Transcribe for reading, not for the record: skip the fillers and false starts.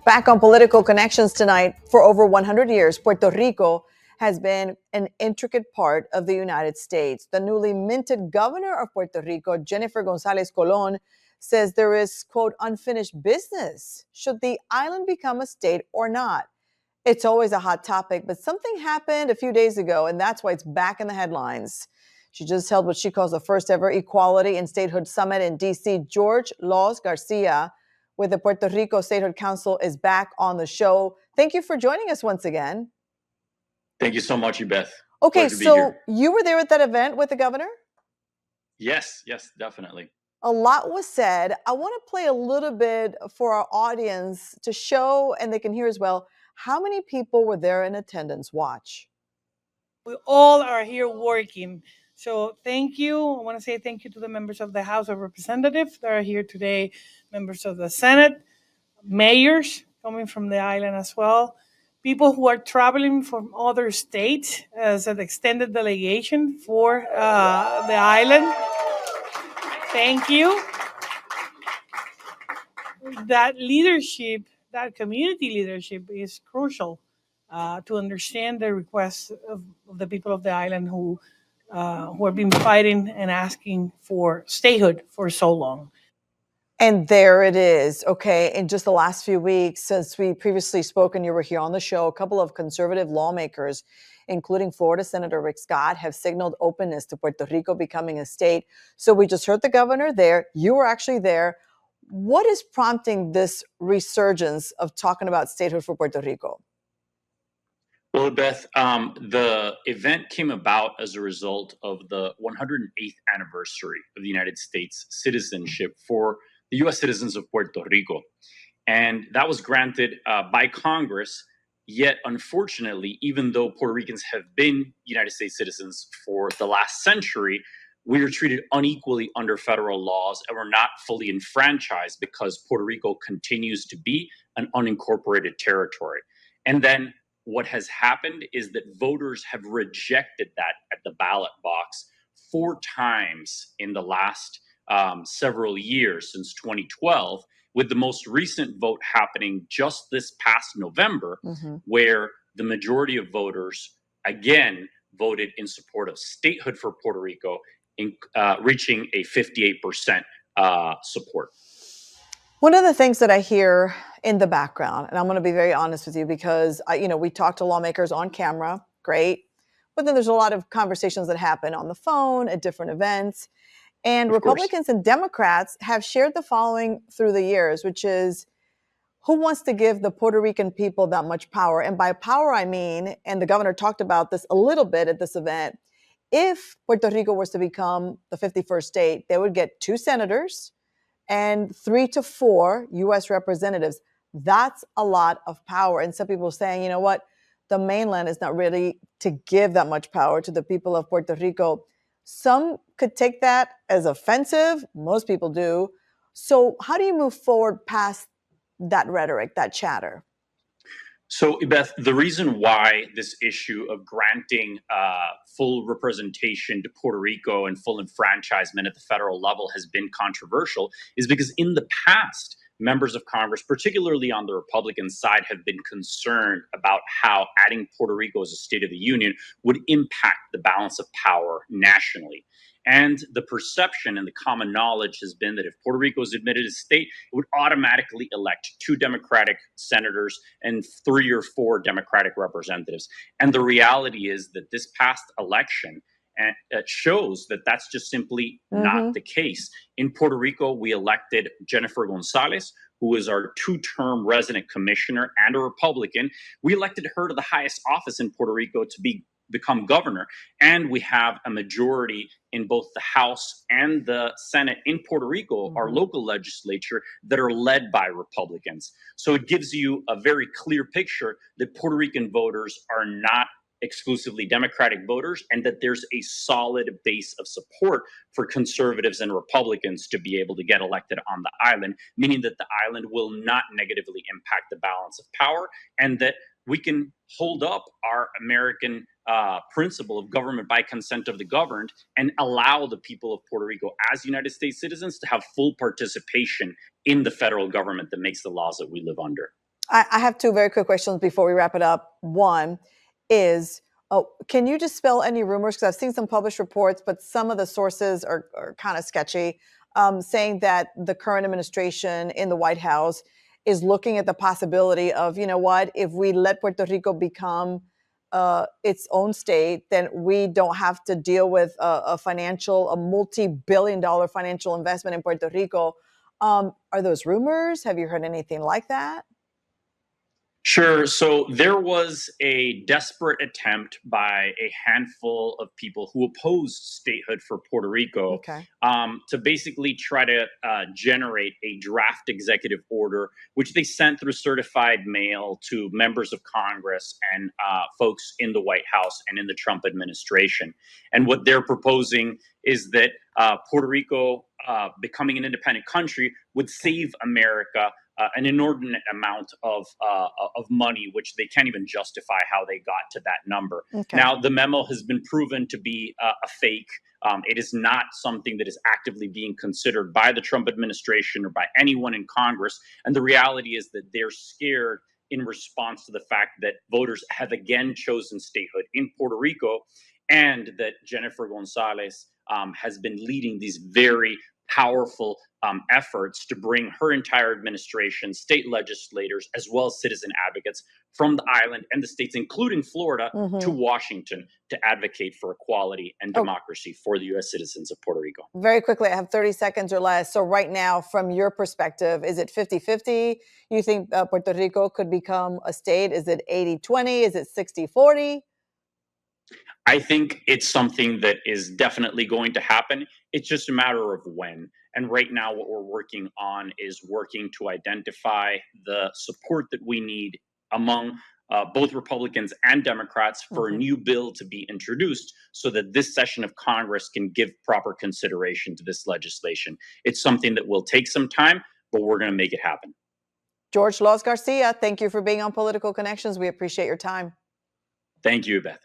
Back on Political Connections tonight, for over 100 years, Puerto Rico has been an intricate part of the United States. The newly minted governor of Puerto Rico, Jennifer González-Colón, says there is, quote, unfinished business. Should the island become a state or not? It's always a hot topic, but something happened a few days ago, and that's why it's back in the headlines. She just held what she calls the first ever Equality and Statehood Summit in D.C. George Laws Garcia with the Puerto Rico Statehood Council is back on the show. Thank you for joining us once again. Thank you so much, Ybeth. Okay, so you were there at that event with the governor? Yes, definitely. A lot was said. I want to play a little bit for our audience to show, and they can hear as well, how many people were there in attendance. Watch. We all are here working. So thank you. I want to say thank you to the members of the House of Representatives that are here today, members of the Senate, mayors coming from the island as well, people who are traveling from other states as an extended delegation for the island. Thank you. That leadership, that community leadership is crucial to understand the requests of the people of the island who have been fighting and asking for statehood for so long. And there it is. Okay, in just the last few weeks, since we previously spoke and you were here on the show, a couple of conservative lawmakers, including Florida Senator Rick Scott, have signaled openness to Puerto Rico becoming a state. So we just heard the governor there. You were actually there. What is prompting this resurgence of talking about statehood for Puerto Rico? Well, Beth, the event came about as a result of the 108th anniversary of the United States citizenship for the U.S. citizens of Puerto Rico. And that was granted by Congress. Yet, unfortunately, even though Puerto Ricans have been United States citizens for the last century, we are treated unequally under federal laws and we're not fully enfranchised because Puerto Rico continues to be an unincorporated territory. And then what has happened is that voters have rejected that at the ballot box 4 times in the last several years since 2012, with the most recent vote happening just this past November, where the majority of voters again voted in support of statehood for Puerto Rico, reaching a 58% support. One of the things that I hear in the background, and I'm going to be very honest with you because we talk to lawmakers on camera, great, but then there's a lot of conversations that happen on the phone at different events. And Republicans and Democrats have shared the following through the years, which is, who wants to give the Puerto Rican people that much power? And by power, I mean, and the governor talked about this a little bit at this event, if Puerto Rico was to become the 51st state, they would get 2 senators and 3 to 4 U.S. representatives. That's a lot of power. And some people are saying, you know what, the mainland is not really to give that much power to the people of Puerto Rico. Some could take that as offensive. Most people do. So how do you move forward past that rhetoric, that chatter? So, Ybeth, the reason why this issue of granting full representation to Puerto Rico and full enfranchisement at the federal level has been controversial is because in the past, members of Congress, particularly on the Republican side, have been concerned about how adding Puerto Rico as a state of the union would impact the balance of power nationally. And the perception and the common knowledge has been that if Puerto Rico is admitted as state, it would automatically elect 2 Democratic senators and 3 or 4 Democratic representatives. And the reality is that this past election shows that that's just simply not the case. In Puerto Rico, we elected Jennifer González, who is our 2-term resident commissioner and a Republican. We elected her to the highest office in Puerto Rico to become governor. And we have a majority in both the House and the Senate in Puerto Rico, our local legislature, that are led by Republicans. So it gives you a very clear picture that Puerto Rican voters are not exclusively Democratic voters, and that there's a solid base of support for conservatives and Republicans to be able to get elected on the island, meaning that the island will not negatively impact the balance of power, and that we can hold up our American principle of government by consent of the governed and allow the people of Puerto Rico as United States citizens to have full participation in the federal government that makes the laws that we live under. I have two very quick questions before we wrap it up. One is, can you dispel any rumors? Because I've seen some published reports, but some of the sources are kind of sketchy, saying that the current administration in the White House is looking at the possibility of, you know what, if we let Puerto Rico become its own state, then we don't have to deal with a multi-billion-dollar financial investment in Puerto Rico. Are those rumors? Have you heard anything like that? Sure. So there was a desperate attempt by a handful of people who opposed statehood for Puerto Rico Okay. to basically try to generate a draft executive order, which they sent through certified mail to members of Congress and folks in the White House and in the Trump administration. And what they're proposing is that Puerto Rico becoming an independent country would save America an inordinate amount of money, which they can't even justify how they got to that number. Okay. Now, the memo has been proven to be a fake. It is not something that is actively being considered by the Trump administration or by anyone in Congress. And the reality is that they're scared in response to the fact that voters have again chosen statehood in Puerto Rico, and that Jennifer González has been leading these very powerful efforts to bring her entire administration, state legislators, as well as citizen advocates from the island and the states, including Florida, to Washington to advocate for equality and democracy for the U.S. citizens of Puerto Rico. Very quickly, I have 30 seconds or less. So right now, from your perspective, is it 50-50? You think Puerto Rico could become a state? Is it 80-20? Is it 60-40? I think it's something that is definitely going to happen. It's just a matter of when. And right now, what we're working on is working to identify the support that we need among both Republicans and Democrats for a new bill to be introduced so that this session of Congress can give proper consideration to this legislation. It's something that will take some time, but we're going to make it happen. George Laws Garcia, thank you for being on Political Connections. We appreciate your time. Thank you, Ybeth.